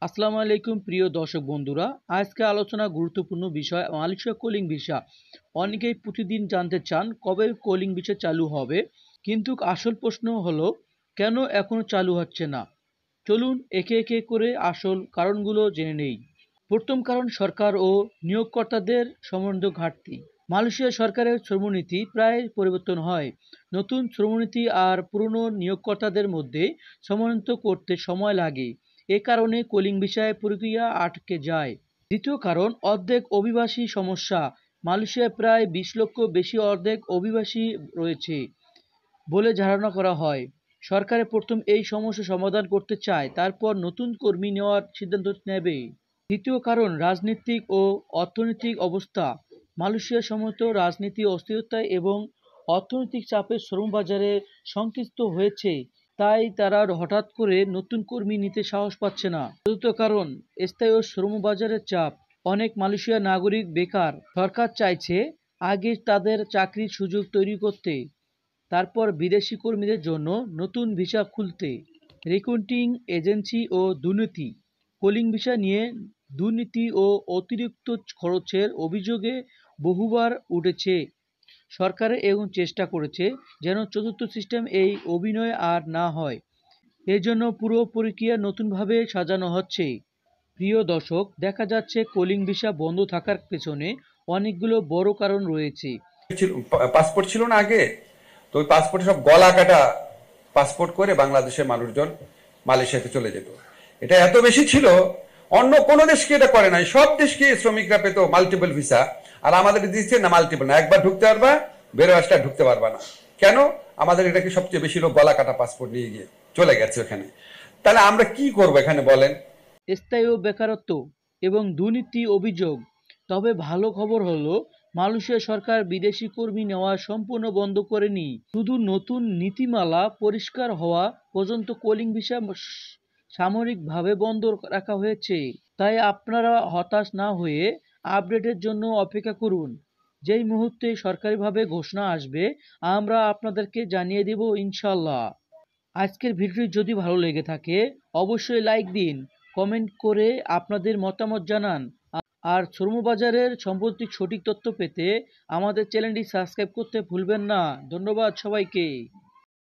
আসসালামু আলাইকুম প্রিয় দর্শক বন্ধুরা। আজকে আলোচনা গুরুত্বপূর্ণ বিষয় মালয়েশিয়া কলিং ভিসা। অনেকেই প্রতিদিন জানতে চান কবে কলিং ভিসা চালু হবে, কিন্তু আসল প্রশ্ন হলো কেন এখনো চালু হচ্ছে না। চলুন একে একে করে আসল কারণগুলো জেনে নেই। প্রথম কারণ সরকার ও নিয়োগকর্তাদের সমন্বয় ঘাটতি। মালয়েশিয়া সরকারের শ্রমনীতি প্রায় পরিবর্তন হয়। নতুন শ্রমনীতি আর পুরনো নিয়োগকর্তাদের মধ্যে সমন্বয় করতে সময় লাগে। এ কারণে কলিং ভিসায় প্রক্রিয়া আটকে যায়। দ্বিতীয় কারণ অর্ধেক অভিবাসী সমস্যা। মালয়েশিয়ায় প্রায় 20 লক্ষ বেশি অর্ধেক অভিবাসী রয়েছে বলে ধারণা করা হয়। সরকার প্রথম এই সমস্যা সমাধান করতে চায়, তারপর নতুন কর্মী নেওয়ার সিদ্ধান্ত নেবে। তৃতীয় কারণ রাজনৈতিক ও অর্থনৈতিক অবস্থা। মালয়েশিয়ার সমস্ত রাজনীতি অস্থিরতা এবং অর্থনৈতিক চাপে শ্রমবাজারে সংকীর্ণ হয়েছে, তাই তারা হঠাৎ করে নতুন কর্মী নিতে সাহস পাচ্ছে না। চতুর্থ কারণ স্থায়ী শ্রমবাজারের চাপ। অনেক মালয়েশিয়ার নাগরিক বেকার। সরকার চাইছে আগে তাদের চাকরির সুযোগ তৈরি করতে, তারপর বিদেশি কর্মীদের জন্য নতুন ভিসা খুলতে। রিক্রুটিং এজেন্সি ও দুর্নীতি। কলিং ভিসা নিয়ে দুর্নীতি ও অতিরিক্ত খরচের অভিযোগে বহুবার উঠেছে। সরকার এবং চেষ্টা করেছে যেন চতুর্থ সিস্টেম এই অভিনয় আর না হয়। এজন্য পুরো প্রক্রিয়া নতুনভাবে সাজানো হচ্ছে। প্রিয় দর্শক, দেখা যাচ্ছে কলিং ভিসা বন্ধ থাকার পেছনে অনেকগুলো বড় কারণ রয়েছে। পাসপোর্ট ছিল না আগে, তো ওই পাসপোর্টে সব গলা কাটা পাসপোর্ট করে বাংলাদেশের মানুষজন মালয়েশিয়াতে চলে যেত। এটা এত বেশি ছিল, অন্য কোনো দেশকে এটা করে নাই। সব দেশকে শ্রমিকরা পেত মাল্টিপল ভিসা, আর আমাদের দিচ্ছে না মাল্টিপল না, একবার ঢুকতে পারবা, বেরো আসলে ঢুকতে পারবা না। কেন? আমাদের এটাকে সবচেয়ে বেশি লোক গলা কাটা পাসপোর্ট নিয়ে গিয়ে চলে গেছে ওখানে। তাহলে আমরা কি করবো এখানে বলেন? স্থায়ী বেকারত্ব এবং দুর্নীতি অভিযোগ। তবে ভালো খবর হলো মালয়েশিয়া সরকার বিদেশি কর্মী নেওয়া সম্পূর্ণ বন্ধ করেনি। শুধু নতুন নীতিমালা পরিষ্কার হওয়া পর্যন্ত কলিং ভিসা সাময়িকভাবে বন্ধ রাখা হয়েছে। তাই আপনারা হতাশ না হয়ে আপডেটের জন্য অপেক্ষা করুন। যেই মুহূর্তে সরকারিভাবে ঘোষণা আসবে আমরা আপনাদেরকে জানিয়ে দেব ইনশাল্লাহ। আজকের ভিডিওটি যদি ভালো লেগে থাকে অবশ্যই লাইক দিন, কমেন্ট করে আপনাদের মতামত জানান। আর শ্রমবাজারের সাম্প্রতিক সঠিক তথ্য পেতে আমাদের চ্যানেলটি সাবস্ক্রাইব করতে ভুলবেন না। ধন্যবাদ সবাইকে।